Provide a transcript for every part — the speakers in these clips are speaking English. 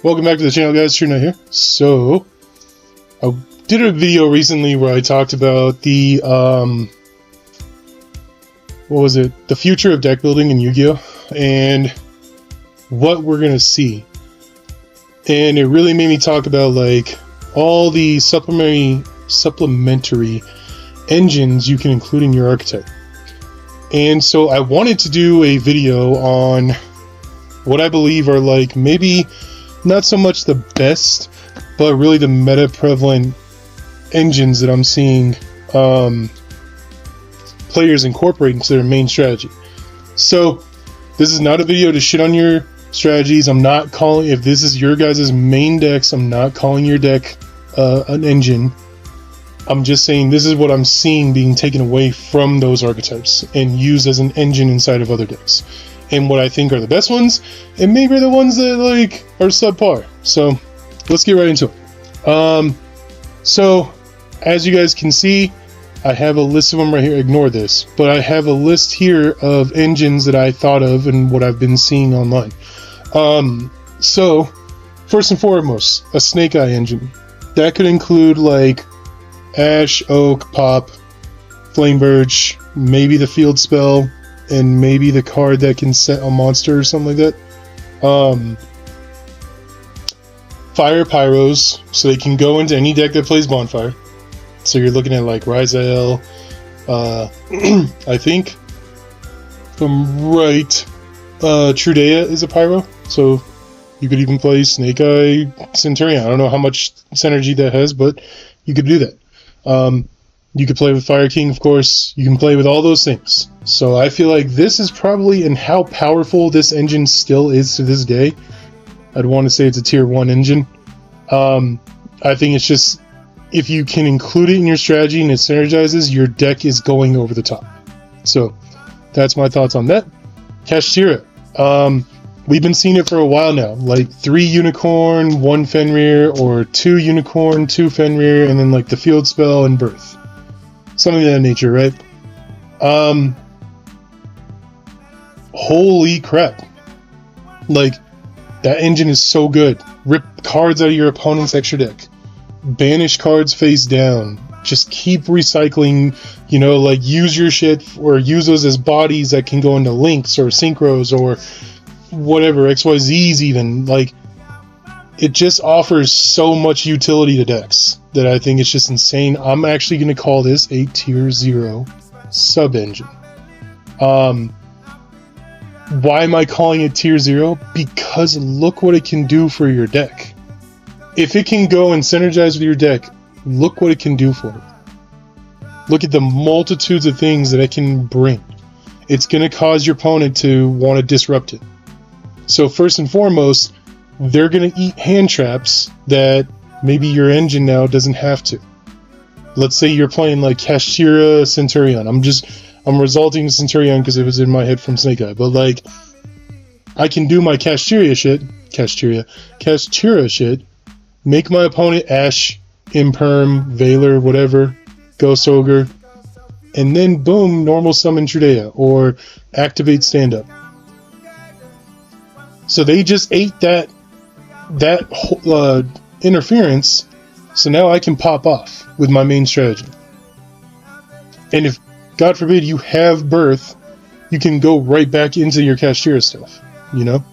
Welcome back to the channel, guys. Trina here. So, I did a video recently where I talked about the, what was it? The future of deck building in Yu-Gi-Oh! And what we're gonna see. And it really made me talk about, like, all the supplementary engines you can include in your archetype. And so I wanted to do a video on what I believe are, like, maybe not so much the best, but really the meta prevalent engines that I'm seeing players incorporate into their main strategy. So this is not a video to shit on your strategies. I'm not calling, if this is your guys' main decks, I'm not calling your deck an engine. I'm just saying this is what I'm seeing being taken away from those archetypes and used as an engine inside of other decks. And what I think are the best ones, and maybe the ones that, like, are subpar. So let's get right into it. So as you guys can see, I have a list of them right here. Ignore this, but I have a list here of engines that I thought of and what I've been seeing online. So first and foremost, a Snake Eye engine. That could include, like, Ash, Oak, Pop, Flame Birch, maybe the field spell, and maybe the card that can set a monster or something like that. Fire Pyros, so they can go into any deck that plays Bonfire. So you're looking at, like, Rizael, I think, if I'm right, Trudea is a Pyro, so you could even play Snake Eye Centurion. I don't know how much synergy that has, but you could do that. You could play with Fire King, of course. You can play with all those things. So I feel like this is probably, and how powerful this engine still is to this day, I'd want to say it's a tier 1 engine. I think it's just, if you can include it in your strategy and it synergizes, your deck is going over the top. So that's my thoughts on that. Kashtira. We've been seeing it for a while now, like 3 Unicorn, 1 Fenrir, or 2 Unicorn, 2 Fenrir, and then, like, the field spell and Birth. Something of that nature, right? Holy crap. Like, that engine is so good. Rip cards out of your opponent's extra deck. Banish cards face down. Just keep recycling, you know, like, use your shit, or use those as bodies that can go into links or synchros or whatever, XYZs even. Like, it just offers so much utility to decks that I think it's just insane. I'm actually going to call this a tier 0 sub-engine. Why am I calling it tier 0? Because look what it can do for your deck. If it can go and synergize with your deck, look what it can do for it. Look at the multitudes of things that it can bring. It's going to cause your opponent to want to disrupt it. So first and foremost, they're going to eat hand traps that maybe your engine now doesn't have to. Let's say you're playing, like, Kashtira Centurion. I'm resulting in Centurion because it was in my head from Snake Eye. But, like, I can do my Kashtira shit, make my opponent Ash, Imperm, Veiler, whatever, Ghost Ogre, and then boom, normal summon Trudea, or activate stand up. So they just ate that interference, so now I can pop off with my main strategy. And if, God forbid, you have Birth, you can go right back into your Kashtira stuff, you know?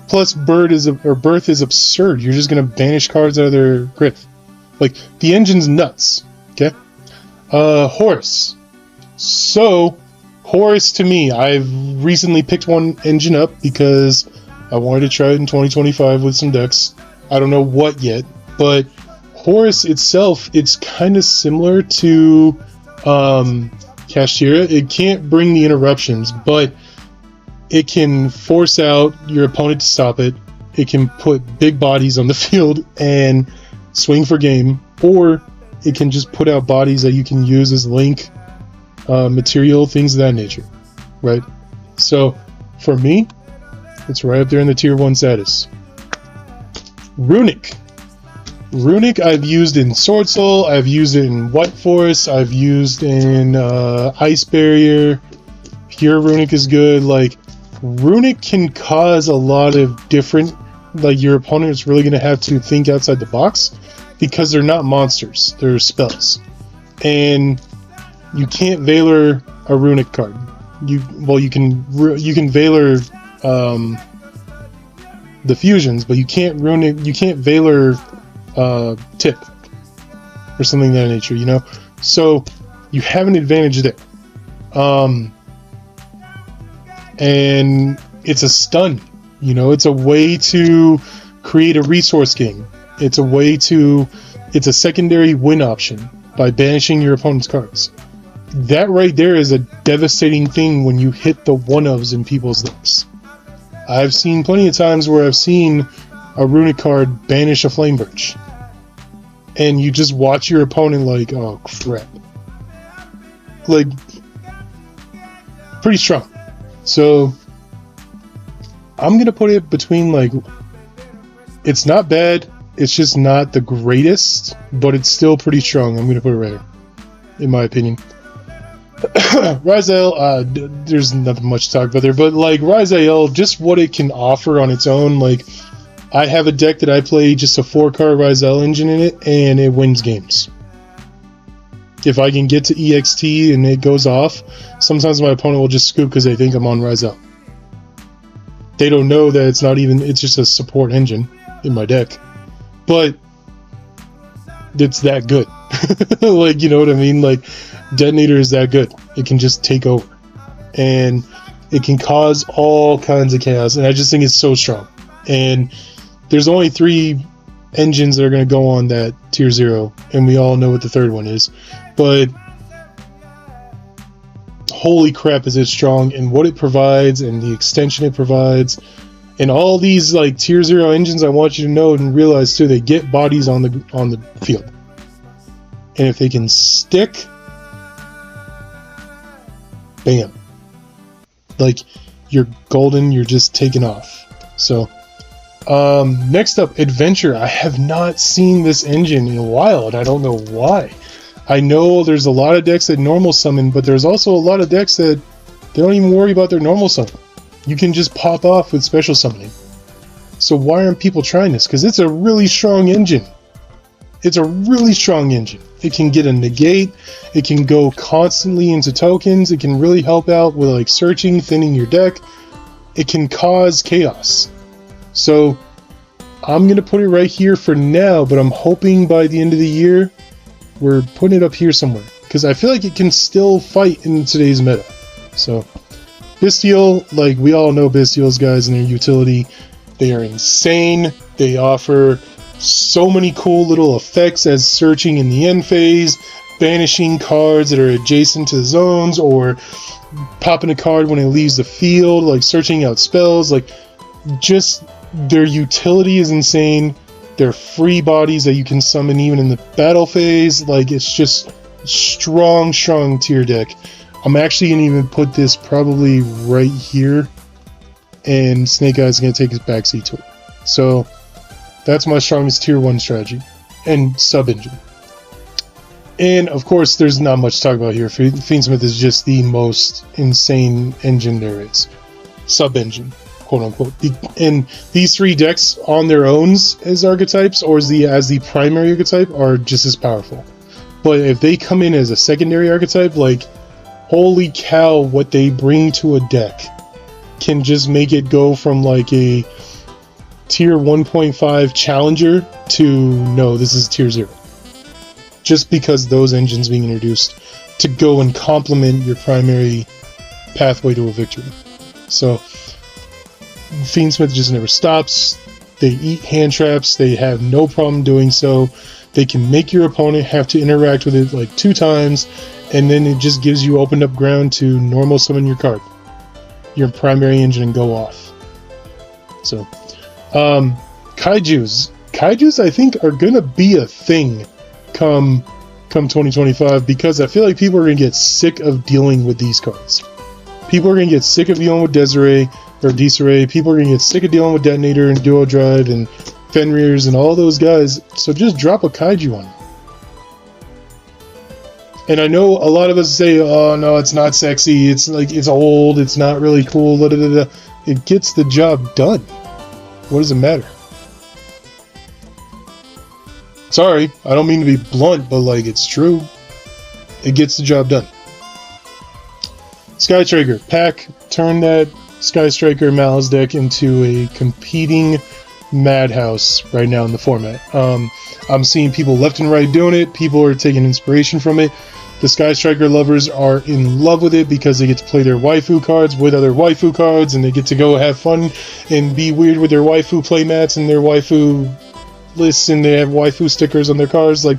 Plus, Birth is absurd. You're just going to banish cards out of their grip. Like, the engine's nuts, okay? Horus. So, Horus, to me, I've recently picked one engine up because I wanted to try it in 2025 with some decks. I don't know what yet, but Horus itself, it's kind of similar to Kashtira. It can't bring the interruptions, but it can force out your opponent to stop it. It can put big bodies on the field and swing for game, or it can just put out bodies that you can use as link material, things of that nature, right? So for me, it's right up there in the tier 1 status. Runic. Runic I've used in Sword Soul, I've used it in White Forest, I've used in Ice Barrier. Pure Runic is good. Like, Runic can cause a lot of different like your opponent is really going to have to think outside the box, because they're not monsters, they're spells. And you can't Valor a runic card. You can Valor the fusions, but you can't Valor tip or something of that nature, you know? So you have an advantage there. And it's a stun, you know, it's a way to create a resource king. It's a secondary win option by banishing your opponent's cards. That right there is a devastating thing when you hit the one-ofs in people's decks. I've seen plenty of times where I've seen a runic card banish a Flame Birch, and you just watch your opponent like, oh crap. Like, pretty strong. So I'm gonna put it between, like, it's not bad, it's just not the greatest, but it's still pretty strong. I'm gonna put it right here, in my opinion. Ryzael, there's nothing much to talk about there, but like Ryzael, just what it can offer on its own. Like, I have a deck that I play just a 4-card Ryzael engine in it, and it wins games. If I can get to EXT and it goes off, sometimes my opponent will just scoop because they think I'm on Ryzael. They don't know that it's just a support engine in my deck. But it's that good. Like, you know what I mean? Like, Detonator is that good. It can just take over. And it can cause all kinds of chaos. And I just think it's so strong. And there's only 3 engines that are going to go on that tier 0. And we all know what the third one is. But holy crap is it strong. And what it provides and the extension it provides. And all these like tier 0 engines, I want you to know and realize too, they get bodies on the field. And if they can stick, bam. Like, you're golden, you're just taking off. So, next up, Adventure. I have not seen this engine in a while, and I don't know why. I know there's a lot of decks that normal summon, but there's also a lot of decks that they don't even worry about their normal summon. You can just pop off with special summoning. So why aren't people trying this? Because it's a really strong engine. It's a really strong engine. It can get a negate. It can go constantly into tokens. It can really help out with like searching, thinning your deck. It can cause chaos. So I'm going to put it right here for now, but I'm hoping by the end of the year, we're putting it up here somewhere. Because I feel like it can still fight in today's meta. So Bystial, like we all know Bystials, guys, and their utility. They are insane. They offer so many cool little effects as searching in the end phase, banishing cards that are adjacent to the zones, or popping a card when it leaves the field, like searching out spells. Like, just their utility is insane. They're free bodies that you can summon even in the battle phase. Like, it's just strong tier deck. I'm actually going to even put this probably right here, and Snake Eyes is going to take his backseat to it. So that's my strongest tier 1 strategy and sub-engine. And of course, there's not much to talk about here. Fiendsmith is just the most insane engine there is. Sub-engine, quote unquote. And these 3 decks on their own as archetypes, or as the primary archetype, are just as powerful. But if they come in as a secondary archetype, like, holy cow, what they bring to a deck can just make it go from like a tier 1.5 challenger to, no, this is tier 0. Just because those engines being introduced to go and complement your primary pathway to a victory. So Fiendsmith just never stops. They eat hand traps. They have no problem doing so. They can make your opponent have to interact with it like 2 times, and then it just gives you opened up ground to normal summon your card, your primary engine, and go off. So Kaijus I think are gonna be a thing come 2025, because I feel like people are gonna get sick of dealing with these cards. People are gonna get sick of dealing with Desiree or Disarray. People are gonna get sick of dealing with Detonator and Duo Drive and Fenrir's and all those guys. So just drop a Kaiju on them. And I know a lot of us say, oh no, it's not sexy, it's like, it's old, it's not really cool, da, da, da, da. It gets the job done. What does it matter? Sorry, I don't mean to be blunt, but like it's true. It gets the job done. Sky Striker. Pack, turn that Sky Striker Malice deck into a competing madhouse right now in the format. I'm seeing people left and right doing it. People are taking inspiration from it. The Sky Striker lovers are in love with it because they get to play their waifu cards with other waifu cards, and they get to go have fun and be weird with their waifu playmats and their waifu lists, and they have waifu stickers on their cars, like,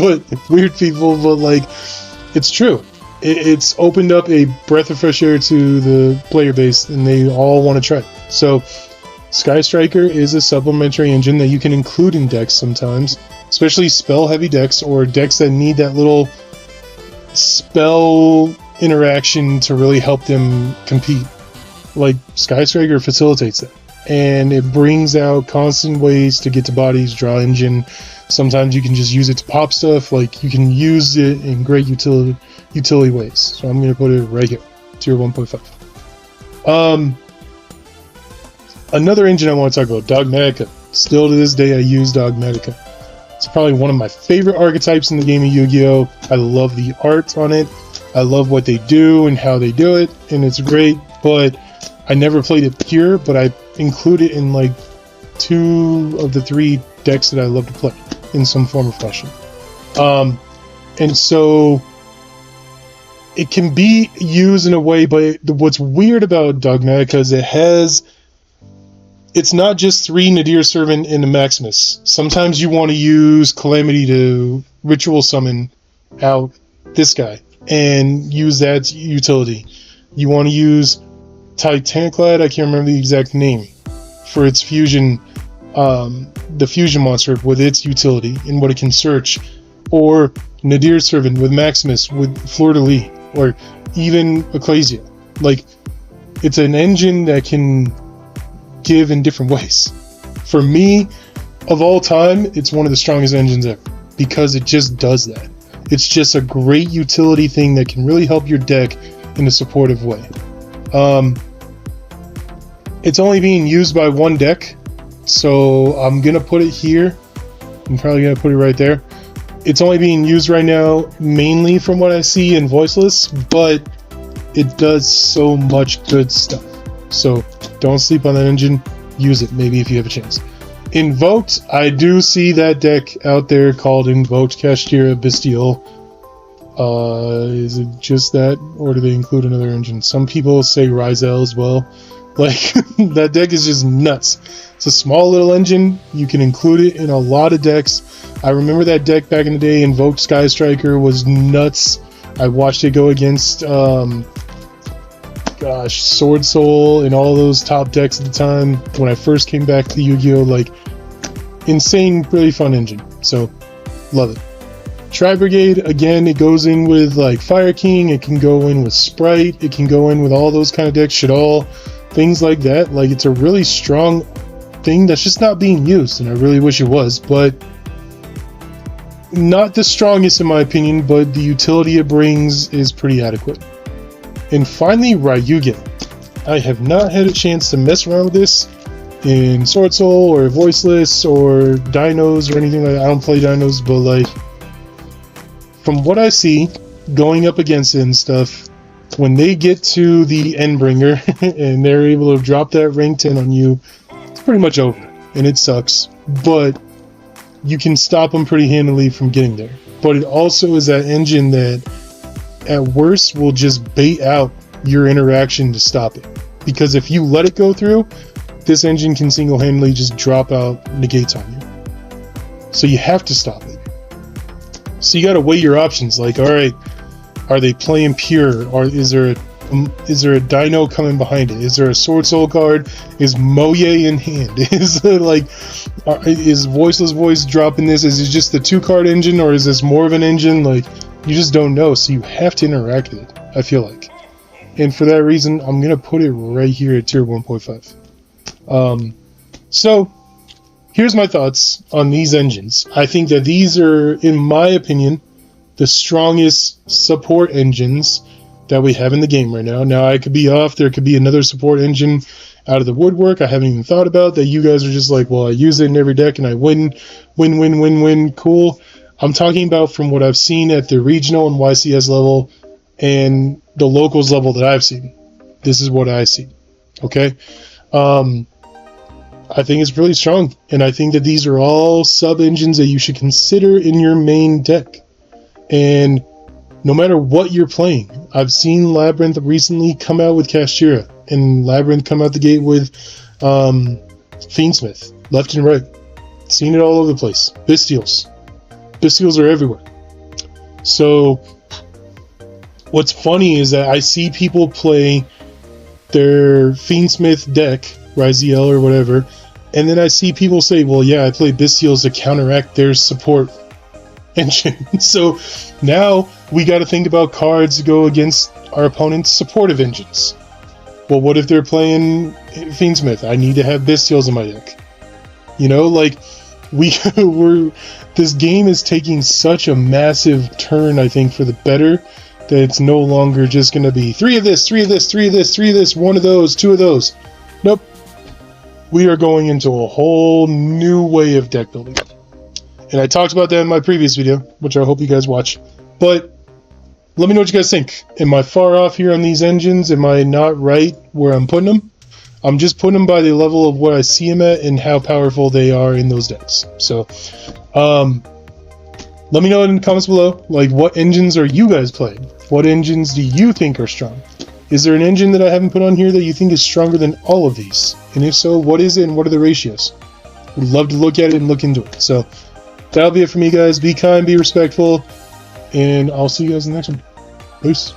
but weird people, but like, it's true. It's opened up a breath of fresh air to the player base, and they all want to try it. So, Sky Striker is a supplementary engine that you can include in decks sometimes, especially spell-heavy decks or decks that need that little spell interaction to really help them compete. Like, Sky Striker facilitates that, and it brings out constant ways to get to bodies, draw engine. Sometimes you can just use it to pop stuff. Like, you can use it in great utility ways. So I'm going to put it right here, tier 1.5. Another engine I want to talk about, Dogmatica. Still to this day I use Dogmatica. It's probably one of my favorite archetypes in the game of Yu-Gi-Oh! I love the art on it. I love what they do and how they do it, and it's great, but I never played it pure, but I include it in like 2 of the 3 decks that I love to play in some form or fashion. And so it can be used in a way, but what's weird about Dogmatica is it's not just 3 Nadir Servant and a Maximus. Sometimes you want to use Calamity to ritual summon out this guy and use that utility. You want to use Titaniclad, I can't remember the exact name, for its fusion, the fusion monster with its utility and what it can search. Or Nadir Servant with Maximus, with Fleur-de-Lis, or even Ecclesia. Like, it's an engine that can give in different ways. For me, of all time, it's one of the strongest engines ever, because it just does that. It's just a great utility thing that can really help your deck in a supportive way. It's only being used by 1 deck, so I'm gonna put it here. I'm probably gonna put it right there. It's only being used right now mainly from what I see in Voiceless, but it does so much good stuff. So don't sleep on that engine. Use it, maybe, if you have a chance. Invoked, I do see that deck out there called Invoked Kashtira Bestial. Is it just that, or do they include another engine? Some people say Rizel as well. Like, that deck is just nuts. It's a small little engine. You can include it in a lot of decks. I remember that deck back in the day. Invoked Sky Striker was nuts. I watched it go against Sword Soul and all those top decks at the time when I first came back to Yu-Gi-Oh! Like, insane, really fun engine. So, love it. Tri-Brigade, again, it goes in with like Fire King, it can go in with Sprite, it can go in with all those kind of decks, Shadal, things like that. Like, it's a really strong thing that's just not being used, and I really wish it was, but not the strongest in my opinion, but the utility it brings is pretty adequate. And finally, Ryugen. I have not had a chance to mess around with this in Sword Soul or Voiceless or Dinos or anything like that. I don't play Dinos, but like, from what I see, going up against it and stuff, when they get to the Endbringer and they're able to drop that rank 10 on you, it's pretty much over. And it sucks. But you can stop them pretty handily from getting there. But it also is that engine that, at worst, will just bait out your interaction to stop it. Because if you let it go through, this engine can single-handedly just drop out negates on you. So you have to stop it. So you gotta weigh your options, like, alright, are they playing pure, or is there a Dino coming behind it? Is there a Sword Soul card? Is Moye in hand? Is Voiceless Voice dropping this? Is it just the 2-card engine, or is this more of an engine? Like, you just don't know, so you have to interact with it, I feel like. And for that reason, I'm gonna put it right here at tier 1.5. So, here's my thoughts on these engines. I think that these are, in my opinion, the strongest support engines that we have in the game right now. Now, I could be off. There could be another support engine out of the woodwork I haven't even thought about that you guys are just like, well, I use it in every deck and I win, cool. I'm talking about from what I've seen at the regional and YCS level and the locals level that I've seen. This is what I see. Okay? I think it's really strong, and I think that these are all sub-engines that you should consider in your main deck. And no matter what you're playing, I've seen Labyrinth recently come out with Kashtira, and Labyrinth come out the gate with Fiendsmith, left and right. Seen it all over the place. Bystials. Bystials are everywhere. So, what's funny is that I see people play their Fiendsmith deck, Ryziel or whatever, and then I see people say, well, yeah, I play Bystials to counteract their support engine. So now we got to think about cards to go against our opponent's supportive engines. Well, what if they're playing Fiendsmith? I need to have Bystials in my deck. You know, like, this game is taking such a massive turn, I think, for the better, that it's no longer just going to be 3 of this, 3 of this, 3 of this, 3 of this, 1 of those, 2 of those. Nope. We are going into a whole new way of deck building. And I talked about that in my previous video, which I hope you guys watch. But let me know what you guys think. Am I far off here on these engines? Am I not right where I'm putting them? I'm just putting them by the level of what I see them at and how powerful they are in those decks. So, let me know in the comments below, like, what engines are you guys playing? What engines do you think are strong? Is there an engine that I haven't put on here that you think is stronger than all of these? And if so, what is it and what are the ratios? Would love to look at it and look into it. So that'll be it for me, guys. Be kind, be respectful, and I'll see you guys in the next one. Peace.